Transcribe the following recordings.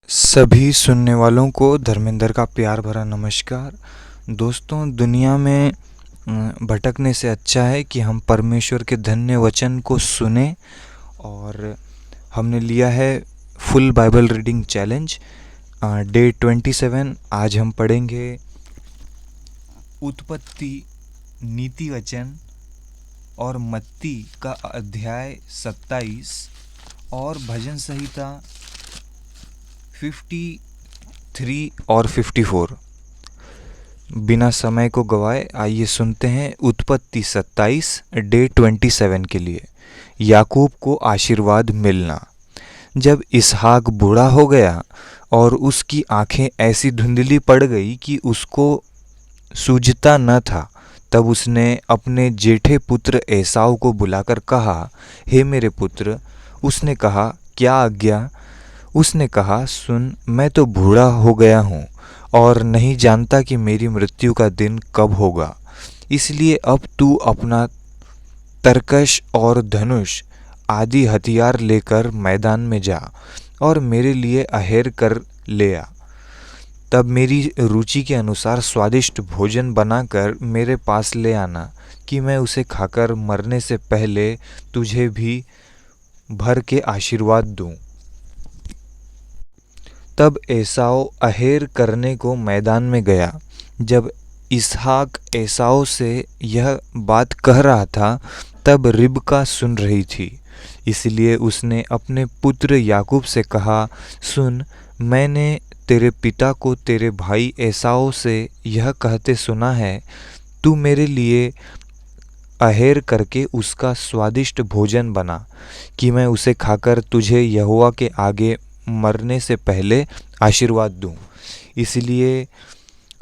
सभी सुनने वालों को धर्मेंद्र का प्यार भरा नमस्कार। दोस्तों, दुनिया में भटकने से अच्छा है कि हम परमेश्वर के धन्य वचन को सुने। और हमने लिया है full Bible reading challenge day 27। आज हम पढ़ेंगे उत्पत्ति, नीति वचन और मत्ती का अध्याय 27 और भजन संहिता 53 और 54। बिना समय को गवाए आइए सुनते हैं उत्पत्ति 27 डे 27 के लिए याकूब को आशीर्वाद मिलना। जब इसहाक बूढ़ा हो गया और उसकी आंखें ऐसी धुंधली पड़ गई कि उसको सूझता न था, तब उसने अपने जेठे पुत्र एसाव को बुलाकर कहा, हे मेरे पुत्र। उसने कहा, क्या आज्ञा? उसने कहा, सुन, मैं तो बूढ़ा हो गया हूँ और नहीं जानता कि मेरी मृत्यु का दिन कब होगा। इसलिए अब तू अपना तरकश और धनुष आदि हथियार लेकर मैदान में जा और मेरे लिए अहेर कर ले आ। तब मेरी रुचि के अनुसार स्वादिष्ट भोजन बनाकर मेरे पास ले आना कि मैं उसे खाकर मरने से पहले तुझे भी भर के आशीर्वाद दूं। तब एसाव अहेर करने को मैदान में गया। जब इसहाक एसाव से यह बात कह रहा था, तब रिबका सुन रही थी। इसलिए उसने अपने पुत्र याकूब से कहा, सुन, मैंने तेरे पिता को तेरे भाई एसाव से यह कहते सुना है, तू मेरे लिए अहेर करके उसका स्वादिष्ट भोजन बना कि मैं उसे खाकर तुझे यहोवा के आगे मरने से पहले आशीर्वाद दूं। इसलिए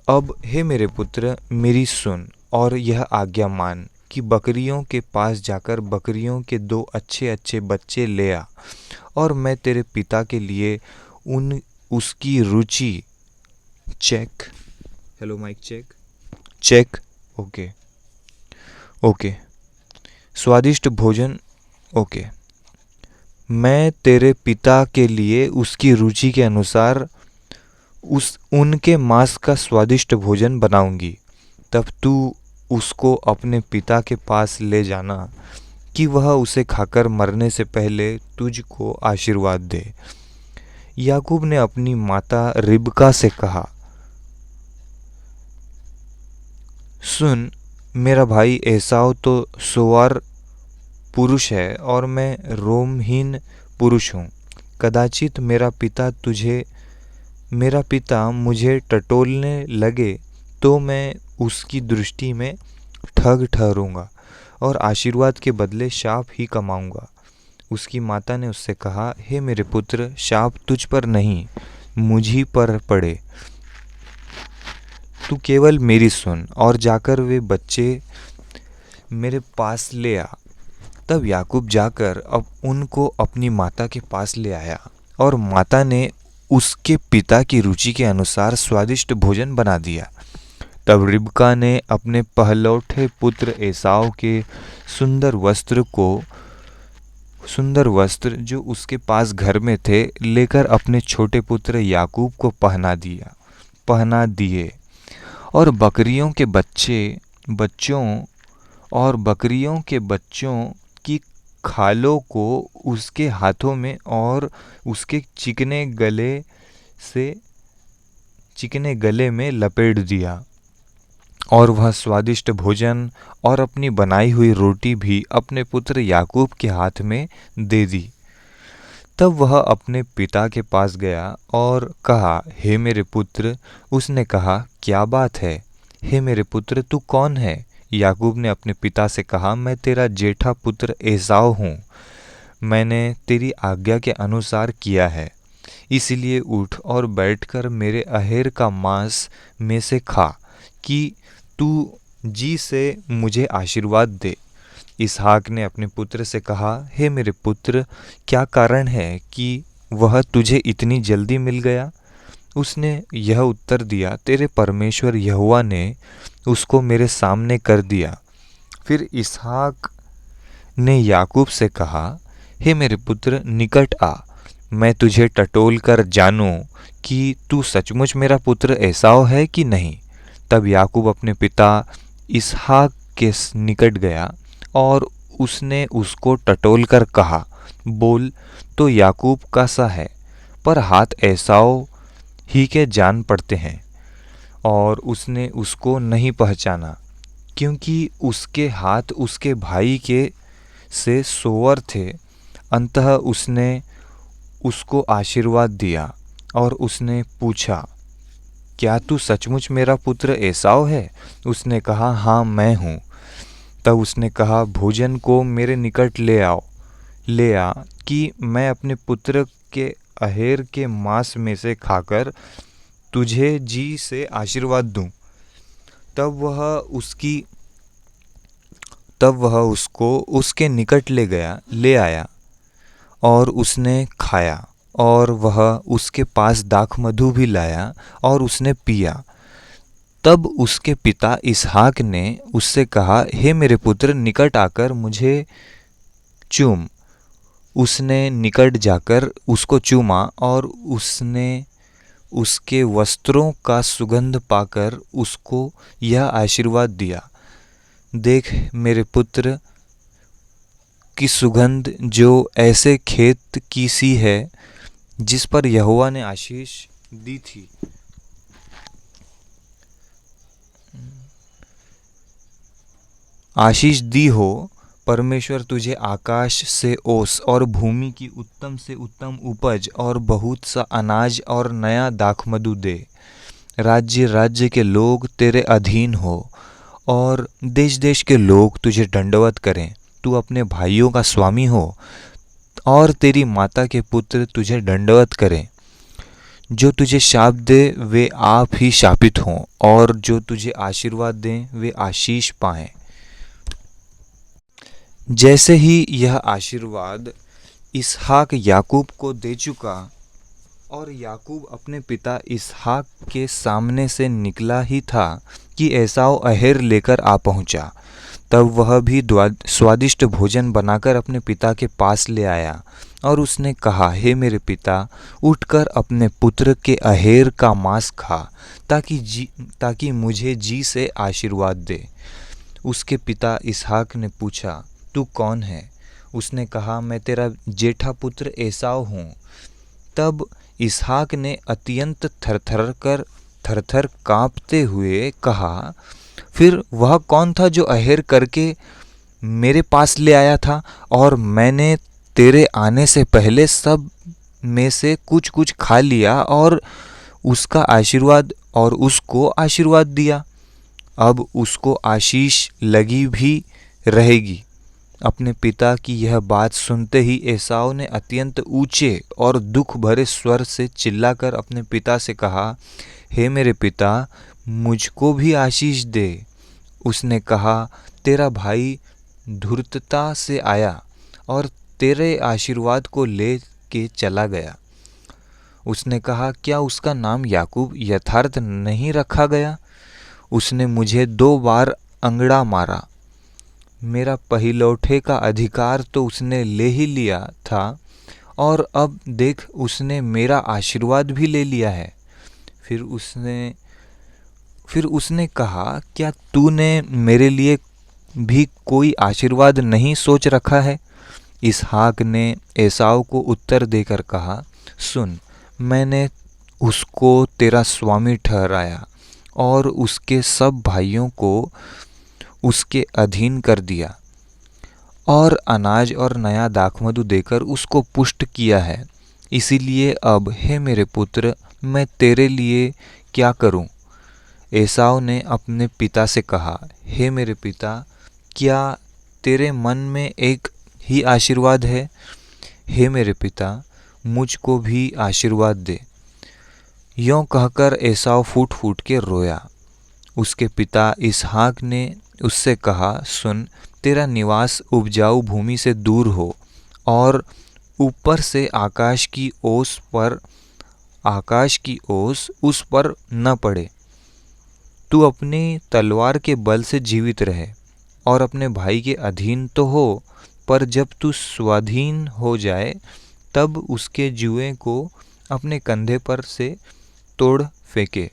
अब हे मेरे पुत्र, मेरी सुन और यह आज्ञा मान कि बकरियों के पास जाकर बकरियों के 2 अच्छे अच्छे बच्चे ले आ और मैं तेरे पिता के लिए उसकी रुचि check. Hello mic check check. Okay. स्वादिष्ट भोजन। ओके। मैं तेरे पिता के लिए उसकी रुचि के अनुसार उनके मांस का स्वादिष्ट भोजन बनाऊंगी। तब तू उसको अपने पिता के पास ले जाना कि वह उसे खाकर मरने से पहले तुझको आशीर्वाद दे। याकूब ने अपनी माता रिबका से कहा, सुन, मेरा मेरा एसाव तो सोवार पुरुष है और मैं रोमहीन पुरुष हूँ। कदाचित मेरा पिता मुझे टटोलने लगे तो मैं उसकी दृष्टि में ठग ठहरूंगा और आशीर्वाद के बदले शाप ही कमाऊंगा। उसकी माता ने उससे कहा, हे मेरे पुत्र, शाप तुझ पर नहीं, मुझी पर पड़े। तू केवल मेरी सुन और जाकर वे बच्चे मेरे पास ले आ। तब याकूब जाकर अब उनको अपनी माता के पास ले आया और माता ने उसके पिता की रुचि के अनुसार स्वादिष्ट भोजन बना दिया। तब रिबका ने अपने पहलौठे पुत्र एसाव के सुंदर वस्त्र जो उसके पास घर में थे लेकर अपने छोटे पुत्र याकूब को पहना दिए और बकरियों के बच्चों की खालों को उसके हाथों में और उसके चिकने गले में लपेट दिया और वह स्वादिष्ट भोजन और अपनी बनाई हुई रोटी भी अपने पुत्र याकूब के हाथ में दे दी। तब वह अपने पिता के पास गया और कहा, हे मेरे पुत्र। उसने कहा, क्या बात है? हे मेरे पुत्र, तू कौन है? याकूब ने अपने पिता से कहा, मैं तेरा जेठा पुत्र एसाव हूँ। मैंने तेरी आज्ञा के अनुसार किया है। इसलिए उठ और बैठकर मेरे अहेर का मांस में से खा कि तू जी से मुझे आशीर्वाद दे। इसहाक ने अपने पुत्र से कहा, हे मेरे पुत्र, क्या कारण है कि वह तुझे इतनी जल्दी मिल गया? उसने यह उत्तर दिया, तेरे परमेश्वर यहोवा ने उसको मेरे सामने कर दिया। फिर इसहाक ने याकूब से कहा, हे मेरे पुत्र, निकट आ, मैं तुझे टटोल कर जानूं कि तू सचमुच मेरा पुत्र एसाव है कि नहीं। तब याकूब अपने पिता इसहाक के निकट गया और उसने उसको टटोल कर कहा, बोल तो याकूब का सा है, पर हाथ एसाव ही के जान पड़ते हैं। और उसने उसको नहीं पहचाना, क्योंकि उसके हाथ उसके भाई के से सोवर थे। अंततः उसने उसको आशीर्वाद दिया और उसने पूछा, क्या तू सचमुच मेरा पुत्र एसाव है? उसने कहा, हाँ मैं हूँ। तब उसने कहा, भोजन को मेरे निकट ले आ कि मैं अपने पुत्र के अहेर के मांस में से खाकर तुझे जी से आशीर्वाद दूं। तब वह उसको उसके निकट ले आया और उसने खाया। और वह उसके पास दाखमधु भी लाया और उसने पिया। तब उसके पिता इसहाक ने उससे कहा, हे मेरे पुत्र, निकट आकर मुझे चूम। उसने निकट जाकर उसको चूमा और उसने उसके वस्त्रों का सुगंध पाकर उसको यह आशीर्वाद दिया, देख मेरे पुत्र की सुगंध जो ऐसे खेत की सी है जिस पर यहोवा ने आशीष दी हो। परमेश्वर तुझे आकाश से ओस और भूमि की उत्तम से उत्तम उपज और बहुत सा अनाज और नया दाखमधु दे। राज्य राज्य के लोग तेरे अधीन हो और देश देश के लोग तुझे दंडवत करें। तू अपने भाइयों का स्वामी हो और तेरी माता के पुत्र तुझे दंडवत करें। जो तुझे शाप दे वे आप ही शापित हों और जो तुझे आशीर्वाद दें वे आशीष पाएं। जैसे ही यह आशीर्वाद इसहाक याकूब को दे चुका और याकूब अपने पिता इसहाक के सामने से निकला ही था कि एसाव अहेर लेकर आ पहुंचा। तब वह भी स्वादिष्ट भोजन बनाकर अपने पिता के पास ले आया और उसने कहा, हे मेरे पिता, उठकर अपने पुत्र के अहेर का मांस खा, ताकि मुझे जी से आशीर्वाद दे। उसके पिता इसहाक ने पूछा, तू कौन है? उसने कहा, मैं तेरा जेठा पुत्र एसाव हूँ। तब इसहाक ने अत्यंत थरथर कांपते हुए कहा, फिर वह कौन था जो अहेर करके मेरे पास ले आया था और मैंने तेरे आने से पहले सब में से कुछ कुछ खा लिया और उसको आशीर्वाद दिया। अब उसको आशीष लगी भी रहेगी। अपने पिता की यह बात सुनते ही एसाव ने अत्यंत ऊंचे और दुख भरे स्वर से चिल्लाकर अपने पिता से कहा, हे मेरे पिता, मुझको भी आशीष दे। उसने कहा, तेरा भाई धूर्तता से आया और तेरे आशीर्वाद को ले के चला गया। उसने कहा, क्या उसका नाम याकूब यथार्थ नहीं रखा गया? उसने मुझे 2 बार अंगड़ा मारा। मेरा पहिलौठे का अधिकार तो उसने ले ही लिया था और अब देख उसने मेरा आशीर्वाद भी ले लिया है। फिर उसने कहा, क्या तूने मेरे लिए भी कोई आशीर्वाद नहीं सोच रखा है? इसहाक ने एसाव को उत्तर देकर कहा, सुन, मैंने उसको तेरा स्वामी ठहराया और उसके सब भाइयों को उसके अधीन कर दिया और अनाज और नया दाखमधु देकर उसको पुष्ट किया है। इसीलिए अब हे मेरे पुत्र, मैं तेरे लिए क्या करूं? एसाव ने अपने पिता से कहा, हे मेरे पिता, क्या तेरे मन में एक ही आशीर्वाद है? हे मेरे पिता, मुझको भी आशीर्वाद दे। यों कहकर एसाव फूट फूट के रोया। उसके पिता इसहाक ने उससे कहा, सुन, तेरा निवास उपजाऊ भूमि से दूर हो और ऊपर से आकाश की ओस उस पर न पड़े। तू अपनी तलवार के बल से जीवित रहे और अपने भाई के अधीन तो हो, पर जब तू स्वाधीन हो जाए तब उसके जुए को अपने कंधे पर से तोड़ फेंके।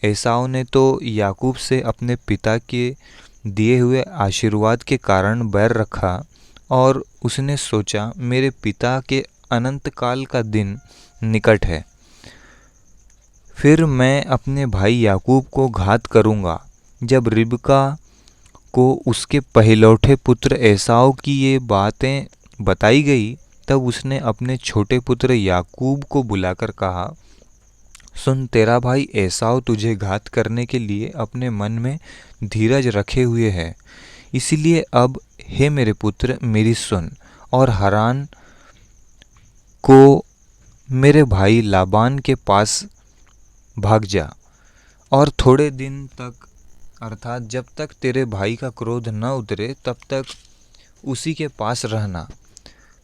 एसाव ने तो याकूब से अपने पिता के दिए हुए आशीर्वाद के कारण बैर रखा और उसने सोचा मेरे पिता के अनंत काल का दिन निकट है, फिर मैं अपने भाई याकूब को घात करूँगा। जब रिबका को उसके पहलौठे पुत्र एसाव की ये बातें बताई गई तब उसने अपने छोटे पुत्र याकूब को बुलाकर कहा, सुन, तेरा भाई एसाव तुझे घात करने के लिए अपने मन में धीरज रखे हुए है। इसलिए अब हे मेरे पुत्र मेरी सुन और हरान को मेरे भाई लाबान के पास भाग जा और थोड़े दिन तक अर्थात जब तक तेरे भाई का क्रोध न उतरे तब तक उसी के पास रहना।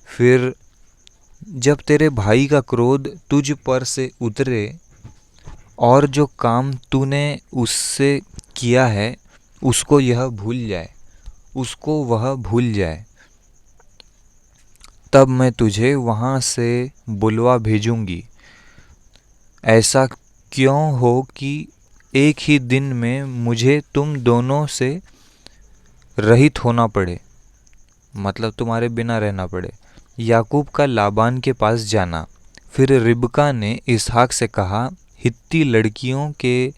फिर जब तेरे भाई का क्रोध तुझ पर से उतरे और जो काम तूने उससे किया है उसको वह भूल जाए, तब मैं तुझे वहाँ से बुलवा भेजूंगी। ऐसा क्यों हो कि एक ही दिन में मुझे तुम दोनों से रहित होना पड़े, मतलब तुम्हारे बिना रहना पड़े। याकूब का लाबान के पास जाना। फिर रिबका ने इसहाक से कहा, हित्ती लड़कियों के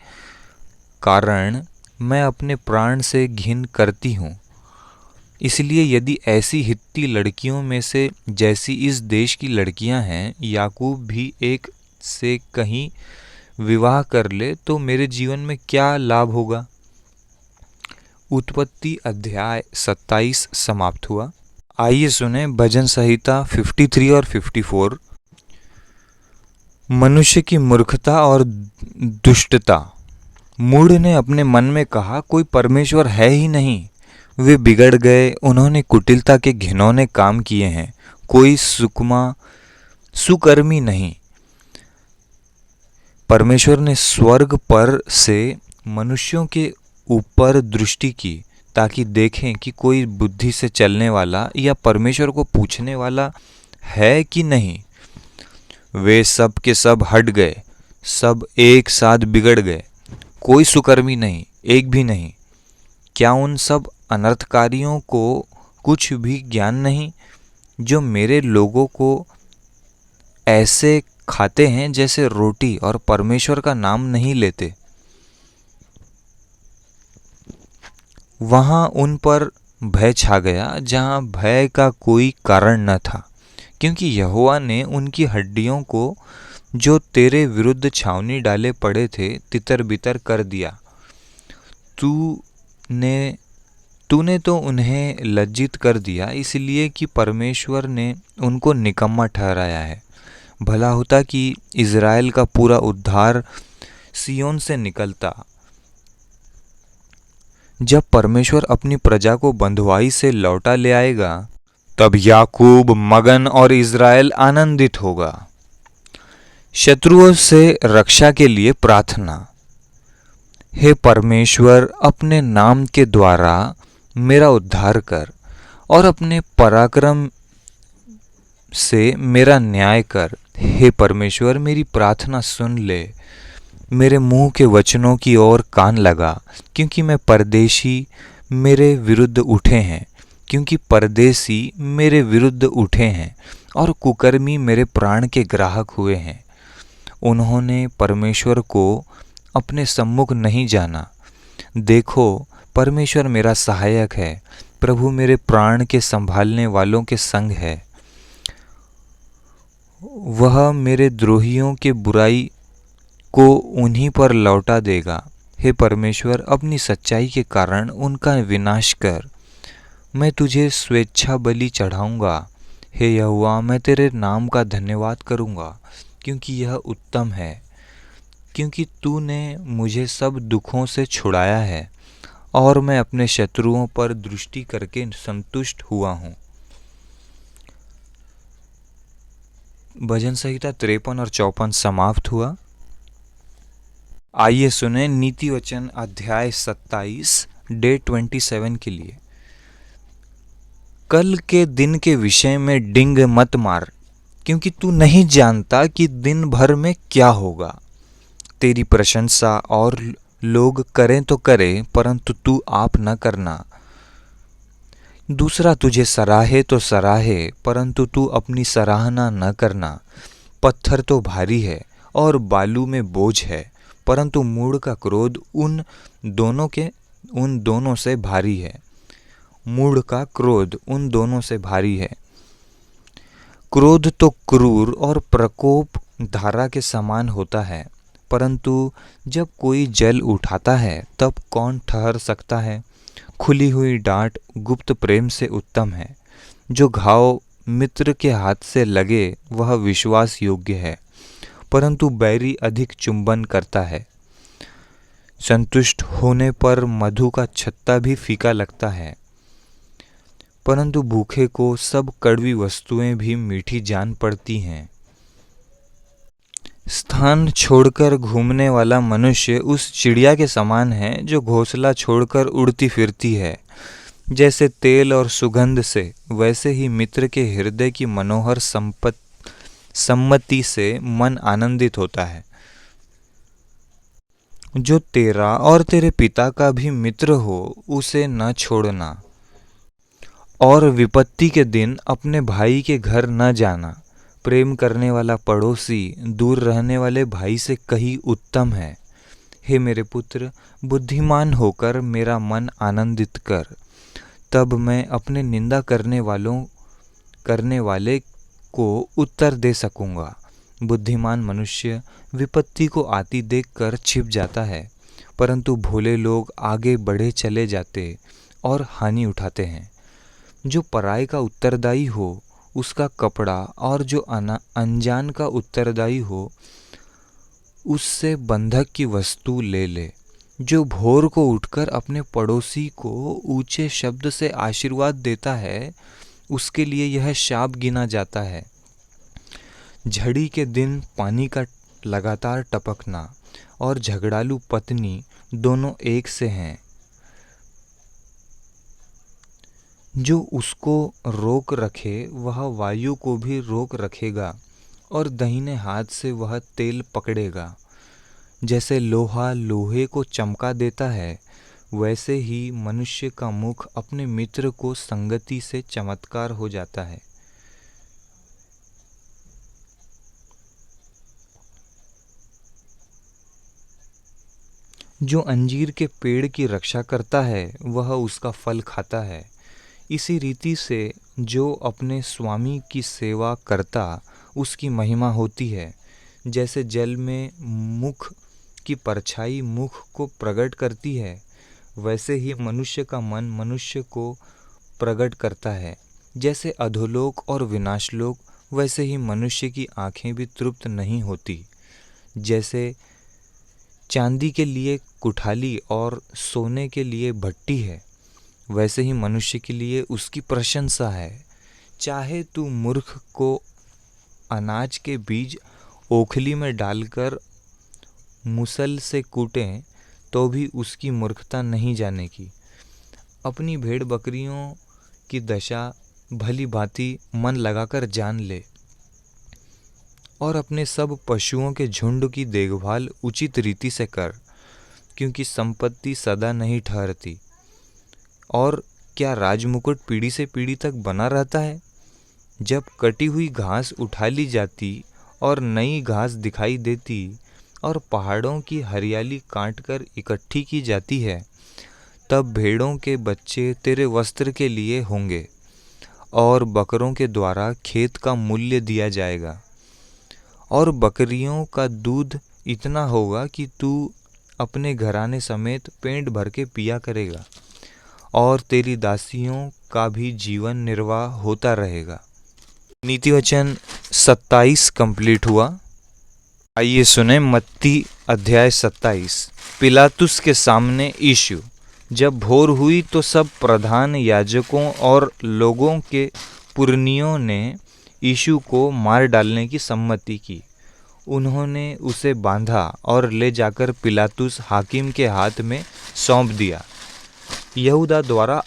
कारण मैं अपने प्राण से घिन करती हूँ, इसलिए यदि ऐसी हित्ती लड़कियों में से जैसी इस देश की लड़कियां हैं याकूब भी एक से कहीं विवाह कर ले तो मेरे जीवन में क्या लाभ होगा। उत्पत्ति अध्याय 27 समाप्त हुआ। आइए सुने भजन संहिता 53 और 54। मनुष्य की मूर्खता और दुष्टता। मूढ़ ने अपने मन में कहा, कोई परमेश्वर है ही नहीं। वे बिगड़ गए, उन्होंने कुटिलता के घिनौने काम किए हैं। कोई सुकर्मी नहीं। परमेश्वर ने स्वर्ग पर से मनुष्यों के ऊपर दृष्टि की ताकि देखें कि कोई बुद्धि से चलने वाला या परमेश्वर को पूछने वाला है कि नहीं। वे सब के सब हट गए, सब एक साथ बिगड़ गए, कोई सुकर्मी नहीं, एक भी नहीं। क्या उन सब अनर्थकारियों को कुछ भी ज्ञान नहीं, जो मेरे लोगों को ऐसे खाते हैं जैसे रोटी और परमेश्वर का नाम नहीं लेते। वहां उन पर भय छा गया जहां भय का कोई कारण न था, क्योंकि यहोवा ने उनकी हड्डियों को जो तेरे विरुद्ध छावनी डाले पड़े थे तितर बितर कर दिया। तूने तो उन्हें लज्जित कर दिया, इसलिए कि परमेश्वर ने उनको निकम्मा ठहराया है। भला होता कि इज़राइल का पूरा उद्धार सियोन से निकलता। जब परमेश्वर अपनी प्रजा को बंधुआई से लौटा ले आएगा तब याकूब मगन और इज़राइल आनंदित होगा। शत्रुओं से रक्षा के लिए प्रार्थना। हे परमेश्वर, अपने नाम के द्वारा मेरा उद्धार कर और अपने पराक्रम से मेरा न्याय कर। हे परमेश्वर, मेरी प्रार्थना सुन ले, मेरे मुंह के वचनों की ओर कान लगा, क्योंकि परदेसी मेरे विरुद्ध उठे हैं और कुकर्मी मेरे प्राण के ग्राहक हुए हैं। उन्होंने परमेश्वर को अपने सम्मुख नहीं जाना। देखो, परमेश्वर मेरा सहायक है, प्रभु मेरे प्राण के संभालने वालों के संग है। वह मेरे द्रोहियों के बुराई को उन्हीं पर लौटा देगा। हे परमेश्वर, अपनी सच्चाई के कारण उनका विनाश कर। मैं तुझे स्वेच्छा बलि चढ़ाऊंगा। हे यहोवा, मैं तेरे नाम का धन्यवाद करूंगा, क्योंकि यह उत्तम है, क्योंकि तूने मुझे सब दुखों से छुड़ाया है और मैं अपने शत्रुओं पर दृष्टि करके संतुष्ट हुआ हूँ। भजन संहिता 53 और 54 समाप्त हुआ। आइए सुने नीति वचन अध्याय 27 डे 27 के लिए। कल के दिन के विषय में डिंग मत मार, क्योंकि तू नहीं जानता कि दिन भर में क्या होगा। तेरी प्रशंसा और लोग करें तो करें, परंतु तू आप न करना। दूसरा तुझे सराहे तो सराहे, परंतु तू अपनी सराहना न करना। पत्थर तो भारी है और बालू में बोझ है, परंतु मूढ़ का क्रोध उन दोनों से भारी है। मूढ़ का क्रोध उन दोनों से भारी है। क्रोध तो क्रूर और प्रकोप धारा के समान होता है, परंतु जब कोई जल उठाता है तब कौन ठहर सकता है। खुली हुई डांट गुप्त प्रेम से उत्तम है। जो घाव मित्र के हाथ से लगे वह विश्वास योग्य है, परंतु बैरी अधिक चुंबन करता है। संतुष्ट होने पर मधु का छत्ता भी फीका लगता है, परंतु भूखे को सब कड़वी वस्तुएं भी मीठी जान पड़ती हैं। स्थान छोड़कर घूमने वाला मनुष्य उस चिड़िया के समान है जो घोंसला छोड़कर उड़ती फिरती है। जैसे तेल और सुगंध से, वैसे ही मित्र के हृदय की मनोहर सम्मति से मन आनंदित होता है। जो तेरा और तेरे पिता का भी मित्र हो उसे न छोड़ना, और विपत्ति के दिन अपने भाई के घर न जाना। प्रेम करने वाला पड़ोसी दूर रहने वाले भाई से कहीं उत्तम है। हे मेरे पुत्र, बुद्धिमान होकर मेरा मन आनंदित कर, तब मैं अपने निंदा करने वाले को उत्तर दे सकूंगा। बुद्धिमान मनुष्य विपत्ति को आती देखकर छिप जाता है, परंतु भोले लोग आगे बढ़े चले जाते और हानि उठाते हैं। जो पराये का उत्तरदायी हो उसका कपड़ा, और जो अनजान का उत्तरदायी हो उससे बंधक की वस्तु ले ले। जो भोर को उठकर अपने पड़ोसी को ऊंचे शब्द से आशीर्वाद देता है उसके लिए यह शाप गिना जाता है। झड़ी के दिन पानी का लगातार टपकना और झगड़ालू पत्नी दोनों एक से हैं। जो उसको रोक रखे वह वायु को भी रोक रखेगा, और दाहिने हाथ से वह तेल पकड़ेगा। जैसे लोहा लोहे को चमका देता है, वैसे ही मनुष्य का मुख अपने मित्र को संगति से चमत्कार हो जाता है। जो अंजीर के पेड़ की रक्षा करता है वह उसका फल खाता है। इसी रीति से जो अपने स्वामी की सेवा करता उसकी महिमा होती है। जैसे जल में मुख की परछाई मुख को प्रकट करती है, वैसे ही मनुष्य का मन मनुष्य को प्रकट करता है। जैसे अधोलोक और विनाशलोक, वैसे ही मनुष्य की आंखें भी तृप्त नहीं होती। जैसे चांदी के लिए कुठाली और सोने के लिए भट्टी है, वैसे ही मनुष्य के लिए उसकी प्रशंसा है। चाहे तू मूर्ख को अनाज के बीज ओखली में डालकर मुसल से कूटें तो भी उसकी मूर्खता नहीं जाने की। अपनी भेड़ बकरियों की दशा भली भांति मन लगाकर जान ले, और अपने सब पशुओं के झुंड की देखभाल उचित रीति से कर, क्योंकि संपत्ति सदा नहीं ठहरती। और क्या राजमुकुट पीढ़ी से पीढ़ी तक बना रहता है? जब कटी हुई घास उठा ली जाती और नई घास दिखाई देती और पहाड़ों की हरियाली काटकर इकट्ठी की जाती है, तब भेड़ों के बच्चे तेरे वस्त्र के लिए होंगे और बकरों के द्वारा खेत का मूल्य दिया जाएगा। और बकरियों का दूध इतना होगा कि तू अपने घराने समेत पेट भर के पिया करेगा, और तेरी दासियों का भी जीवन निर्वाह होता रहेगा। नीति वचन 27 कंप्लीट हुआ। आइए सुने मत्ती अध्याय 27। पिलातुस के सामने यीशु। जब भोर हुई तो सब प्रधान याजकों और लोगों के पुरनियों ने यीशु को मार डालने की सम्मति की। उन्होंने उसे बांधा और ले जाकर पिलातुस हाकिम के हाथ में सौंप दिया। यहूदा द्वारा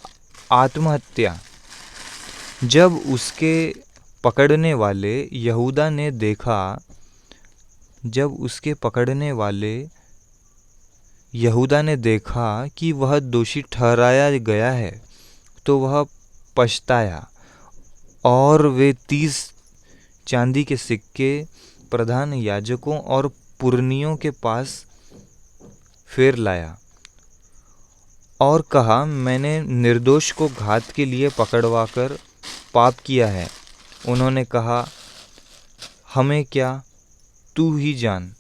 आत्महत्या। जब उसके पकड़ने वाले यहूदा ने देखा जब उसके पकड़ने वाले यहूदा ने देखा कि वह दोषी ठहराया गया है तो वह पछताया और वे 30 चांदी के सिक्के प्रधान याजकों और पुरनियों के पास फेर लाया और कहा, मैंने निर्दोष को घात के लिए पकड़वाकर पाप किया है। उन्होंने कहा, हमें क्या, तू ही जान।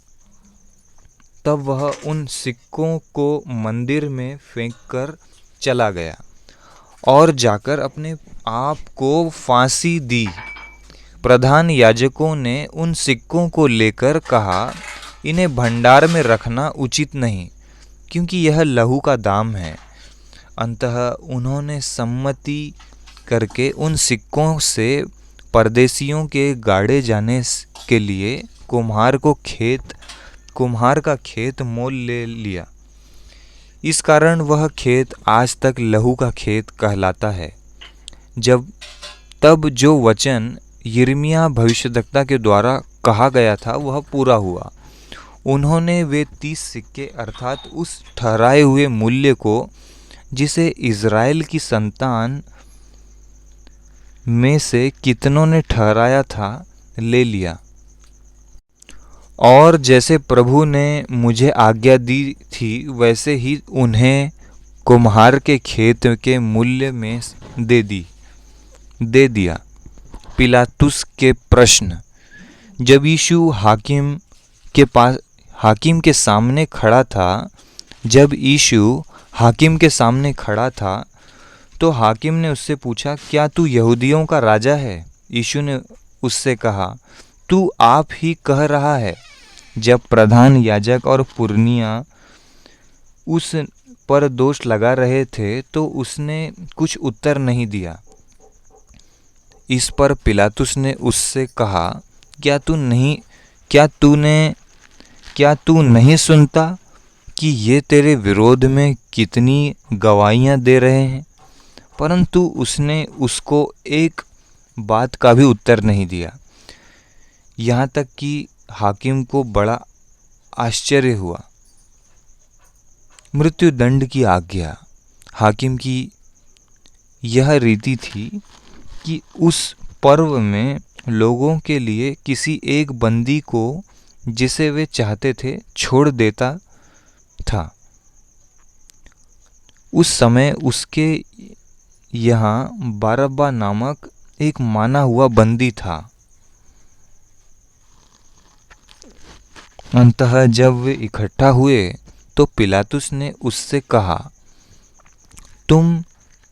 तब वह उन सिक्कों को मंदिर में फेंककर चला गया और जाकर अपने आप को फांसी दी। प्रधान याजकों ने उन सिक्कों को लेकर कहा, इन्हें भंडार में रखना उचित नहीं, क्योंकि यह लहू का दाम है। अंततः उन्होंने सम्मति करके उन सिक्कों से परदेशियों के गाड़े जाने के लिए कुम्हार का खेत मोल ले लिया। इस कारण वह खेत आज तक लहू का खेत कहलाता है। तब जो वचन यिर्मयाह भविष्यद्वक्ता के द्वारा कहा गया था वह पूरा हुआ। उन्होंने वे 30 सिक्के अर्थात उस ठहराए हुए मूल्य को जिसे इज़राइल की संतान में से कितनों ने ठहराया था ले लिया और जैसे प्रभु ने मुझे आज्ञा दी थी वैसे ही उन्हें कुम्हार के खेत के मूल्य में दे दिया। पिलातुस के प्रश्न। जब यीशु हाकिम के सामने खड़ा था तो हाकिम ने उससे पूछा, क्या तू यहूदियों का राजा है? यीशु ने उससे कहा, तू आप ही कह रहा है। जब प्रधान याजक और पुरनिया उस पर दोष लगा रहे थे तो उसने कुछ उत्तर नहीं दिया। इस पर पिलातुस ने उससे कहा, क्या तू नहीं सुनता कि ये तेरे विरोध में कितनी गवाहियां दे रहे हैं? परंतु उसने उसको एक बात का भी उत्तर नहीं दिया। यहाँ तक कि हाकिम को बड़ा आश्चर्य हुआ। मृत्युदंड की आज्ञा। हाकिम की यह रीति थी कि उस पर्व में लोगों के लिए किसी एक बंदी को जिसे वे चाहते थे छोड़ देता था। उस समय उसके यहाँ बरअब्बा नामक एक माना हुआ बंदी था। अंततः जब वे इकट्ठा हुए तो पिलातुस ने उससे कहा, तुम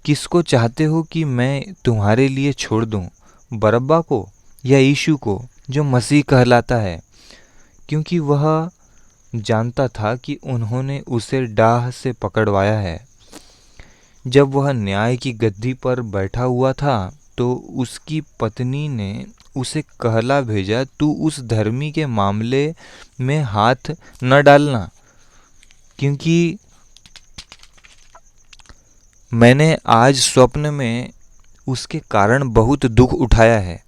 किसको चाहते हो कि मैं तुम्हारे लिए छोड़ दूं, बरअब्बा को या यीशु को जो मसीह कहलाता है? क्योंकि वह जानता था कि उन्होंने उसे डाह से पकड़वाया है। जब वह न्याय की गद्दी पर बैठा हुआ था तो उसकी पत्नी ने उसे कहला भेजा, तू उस धर्मी के मामले में हाथ न डालना, क्योंकि मैंने आज स्वप्न में उसके कारण बहुत दुख उठाया है।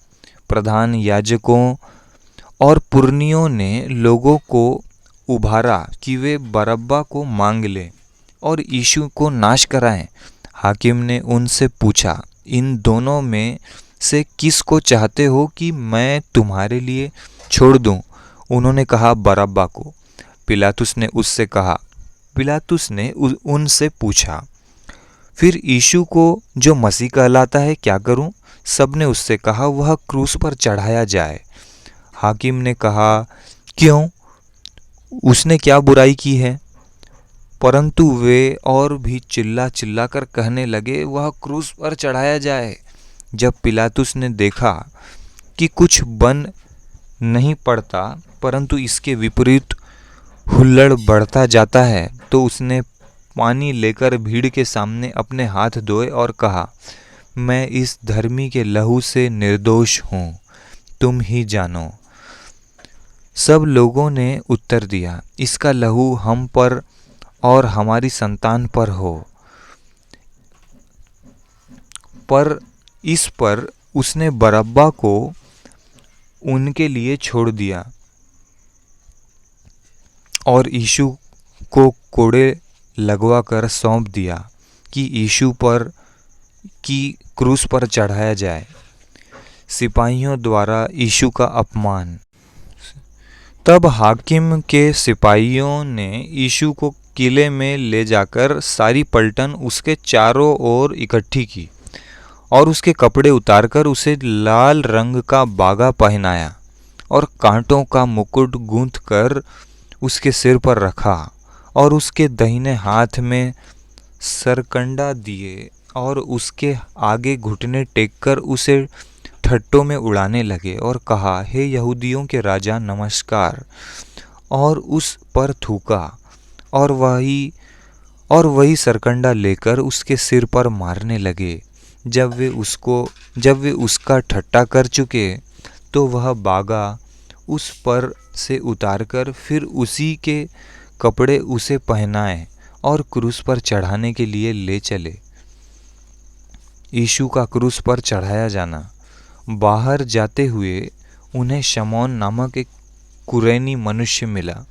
प्रधान याजकों और पुरनियों ने लोगों को उभारा कि वे बरअब्बा को मांग लें और यीशु को नाश कराएं। हाकिम ने उनसे पूछा, इन दोनों में से किस को चाहते हो कि मैं तुम्हारे लिए छोड़ दूं? उन्होंने कहा, बरअब्बा को। पिलातुस ने उनसे पूछा, फिर यीशु को जो मसीह कहलाता है क्या करूं? सबने उससे कहा, वह क्रूस पर चढ़ाया जाए। हाकिम ने कहा, क्यों? उसने क्या बुराई की है? परंतु वे और भी चिल्ला कर कहने लगे, वह क्रूस पर चढ़ाया जाए। जब पिलातुस ने देखा कि कुछ बन नहीं पड़ता परंतु इसके विपरीत हुल्लड़ बढ़ता जाता है तो उसने पानी लेकर भीड़ के सामने अपने हाथ धोए और कहा, मैं इस धर्मी के लहू से निर्दोष हूँ, तुम ही जानो। सब लोगों ने उत्तर दिया, इसका लहू हम पर और हमारी संतान पर हो। पर इस पर उसने बरअब्बा को उनके लिए छोड़ दिया और यीशु को कोड़े लगवा कर सौंप दिया कि यीशु पर की क्रूस पर चढ़ाया जाए। सिपाहियों द्वारा यीशु का अपमान। तब हाकिम के सिपाहियों ने यीशु को किले में ले जाकर सारी पलटन उसके चारों ओर इकट्ठी की और उसके कपड़े उतारकर उसे लाल रंग का बागा पहनाया और कांटों का मुकुट गूंथ कर उसके सिर पर रखा और उसके दाहिने हाथ में सरकंडा दिए और उसके आगे घुटने टेककर उसे ठट्टों में उड़ाने लगे और कहा, हे यहूदियों के राजा नमस्कार, और उस पर थूका और वही सरकंडा लेकर उसके सिर पर मारने लगे। जब वे उसका ठट्टा कर चुके तो वह बागा उस पर से उतारकर फिर उसी के कपड़े उसे पहनाए और क्रूस पर चढ़ाने के लिए ले चले। यीशु का क्रूस पर चढ़ाया जाना। बाहर जाते हुए उन्हें शमौन नामक एक कुरैनी मनुष्य मिला।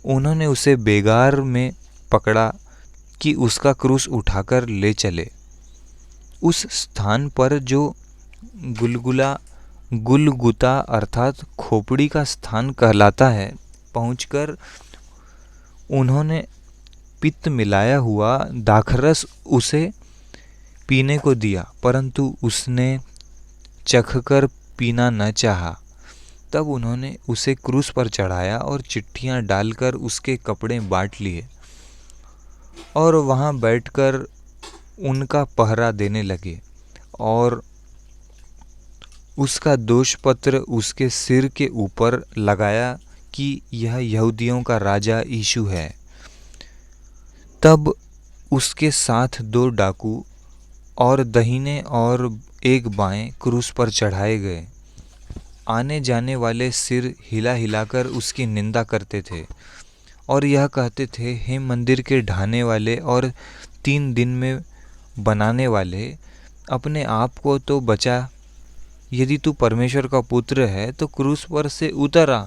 उन्होंने उसे बेगार में पकड़ा कि उसका क्रूस उठाकर ले चले। उस स्थान पर जो गुलगुता अर्थात खोपड़ी का स्थान कहलाता है, पहुंचकर उन्होंने पित्त मिलाया हुआ दाखरस उसे पीने को दिया, परंतु उसने चखकर पीना न चाहा। तब उन्होंने उसे क्रूस पर चढ़ाया और चिट्ठियां डालकर उसके कपड़े बांट लिए और वहां बैठकर उनका पहरा देने लगे और उसका दोष पत्र उसके सिर के ऊपर लगाया कि यह यहूदियों का राजा यीशु है। तब उसके साथ 2 डाकू और दाहिने और एक बाएं क्रूस पर चढ़ाए गए। आने जाने वाले सिर हिला हिलाकर उसकी निंदा करते थे और यह कहते थे, हे मंदिर के ढाने वाले और 3 दिन में बनाने वाले, अपने आप को तो बचा। यदि तू परमेश्वर का पुत्र है तो क्रूस पर से उतर आ।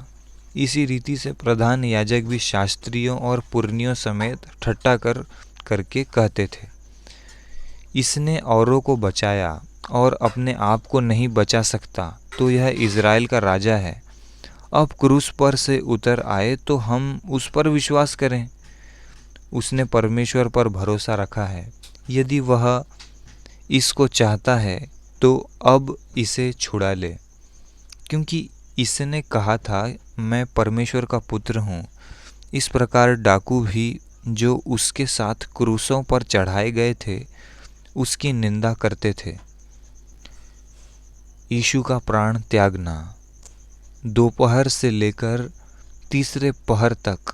इसी रीति से प्रधान याजक भी शास्त्रियों और पुरनियों समेत ठट्ठा करके कहते थे, इसने औरों को बचाया और अपने आप को नहीं बचा सकता, तो यह इज़राइल का राजा है। अब क्रूस पर से उतर आए तो हम उस पर विश्वास करें। उसने परमेश्वर पर भरोसा रखा है। यदि वह इसको चाहता है तो अब इसे छुड़ा ले, क्योंकि इसने कहा था, मैं परमेश्वर का पुत्र हूँ। इस प्रकार डाकू भी जो उसके साथ क्रूसों पर चढ़ाए गए थे उसकी निंदा करते थे। यीशु का प्राण त्यागना। दोपहर से लेकर तीसरे पहर तक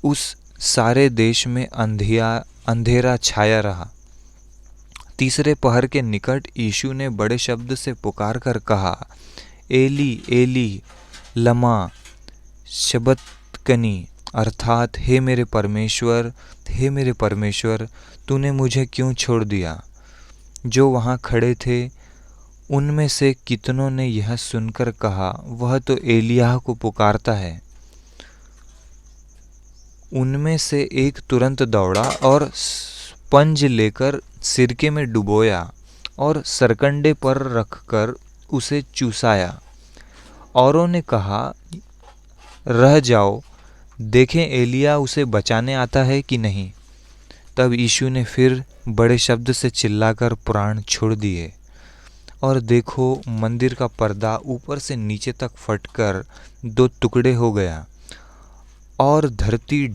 उस सारे देश में अंधेरा छाया रहा। तीसरे पहर के निकट यीशु ने बड़े शब्द से पुकार कर कहा, एली एली लमा शबक्तनी, अर्थात हे मेरे परमेश्वर, तूने मुझे क्यों छोड़ दिया। जो वहाँ खड़े थे उनमें से कितनों ने यह सुनकर कहा, वह तो एलिय्याह को पुकारता है। उनमें से एक तुरंत दौड़ा और स्पंज लेकर सिरके में डुबोया और सरकंडे पर रखकर उसे चूसाया। औरों ने कहा, रह जाओ, देखें एलिय्याह उसे बचाने आता है कि नहीं। तब यीशु ने फिर बड़े शब्द से चिल्लाकर प्राण छोड़ दिए और देखो, मंदिर का पर्दा ऊपर से नीचे तक फटकर 2 टुकड़े हो गया और धरती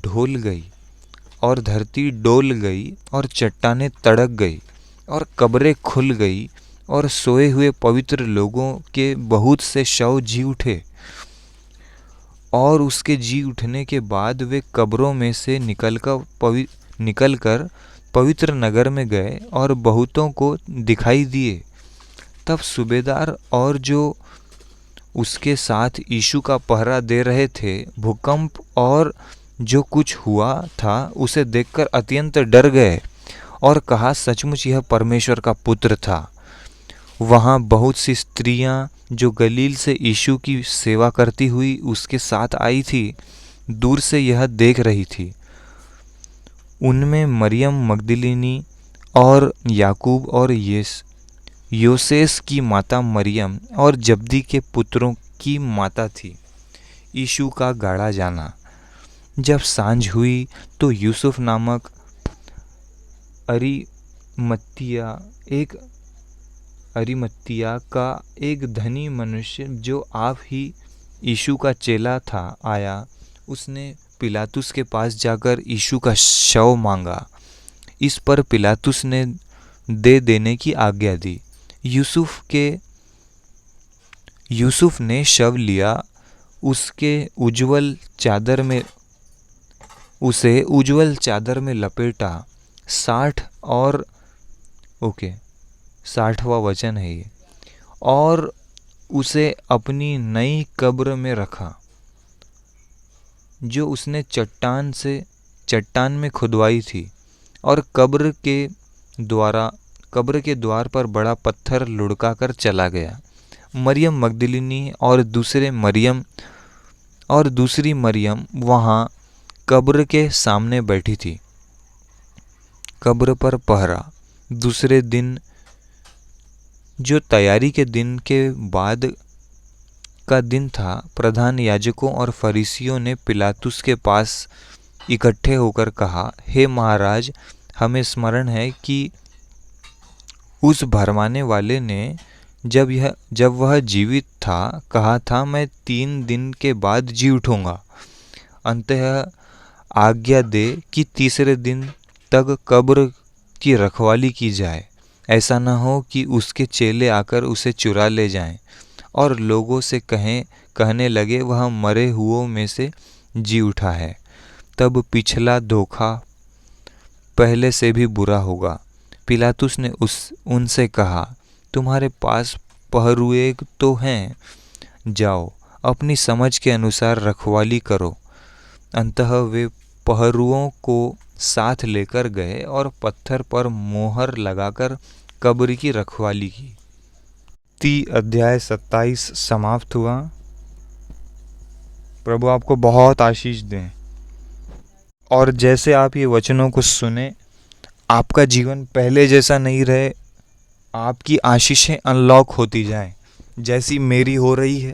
डोल गई और चट्टानें तड़क गई और कब्रें खुल गई और सोए हुए पवित्र लोगों के बहुत से शव जी उठे। और उसके जी उठने के बाद वे कब्रों में से निकलकर पवित्र नगर में गए और बहुतों को दिखाई दिए। तब सूबेदार और जो उसके साथ यीशु का पहरा दे रहे थे, भूकंप और जो कुछ हुआ था उसे देखकर अत्यंत डर गए और कहा, सचमुच यह परमेश्वर का पुत्र था। वहाँ बहुत सी स्त्रियाँ जो गलील से यीशु की सेवा करती हुई उसके साथ आई थी, दूर से यह देख रही थी। उनमें मरियम मगदलिनी और याकूब और योसेस की माता मरियम और जब्दी के पुत्रों की माता थी। यीशु का गाड़ा जाना। जब सांझ हुई तो यूसुफ नामक अरिमत्तिया का एक धनी मनुष्य जो आप ही यीशु का चेला था आया। उसने पिलातुस के पास जाकर यीशु का शव मांगा। इस पर पिलातुस ने दे देने की आज्ञा दी। यूसुफ ने शव लिया, उसे उज्जवल चादर में लपेटा। 60वां वचन है ये। और उसे अपनी नई कब्र में रखा जो उसने चट्टान में खुदवाई थी, और कब्र के द्वार पर बड़ा पत्थर लुढ़का कर चला गया। मरियम मगदलिनी और दूसरी मरियम वहाँ कब्र के सामने बैठी थी। कब्र पर पहरा। दूसरे दिन जो तैयारी के दिन के बाद का दिन था, प्रधान याजकों और फरीसियों ने पिलातुस के पास इकट्ठे होकर कहा, हे महाराज, हमें स्मरण है कि उस भरमाने वाले ने जब वह जीवित था कहा था, मैं 3 दिन के बाद जी उठूंगा। अंततः आज्ञा दे कि तीसरे दिन तक कब्र की रखवाली की जाए, ऐसा न हो कि उसके चेले आकर उसे चुरा ले जाएं और लोगों से कहने लगे वह मरे हुओं में से जी उठा है। तब पिछला धोखा पहले से भी बुरा होगा। पिलातुस ने उनसे कहा, तुम्हारे पास पहरुए तो हैं, जाओ अपनी समझ के अनुसार रखवाली करो। अंततः वे पहरुओं को साथ लेकर गए और पत्थर पर मोहर लगाकर कब्र की रखवाली की। अध्याय 27 समाप्त हुआ। प्रभु आपको बहुत आशीष दें। और जैसे आप ये वचनों को सुने, आपका जीवन पहले जैसा नहीं रहे, आपकी आशीषें अनलॉक होती जाएं, जैसी मेरी हो रही है।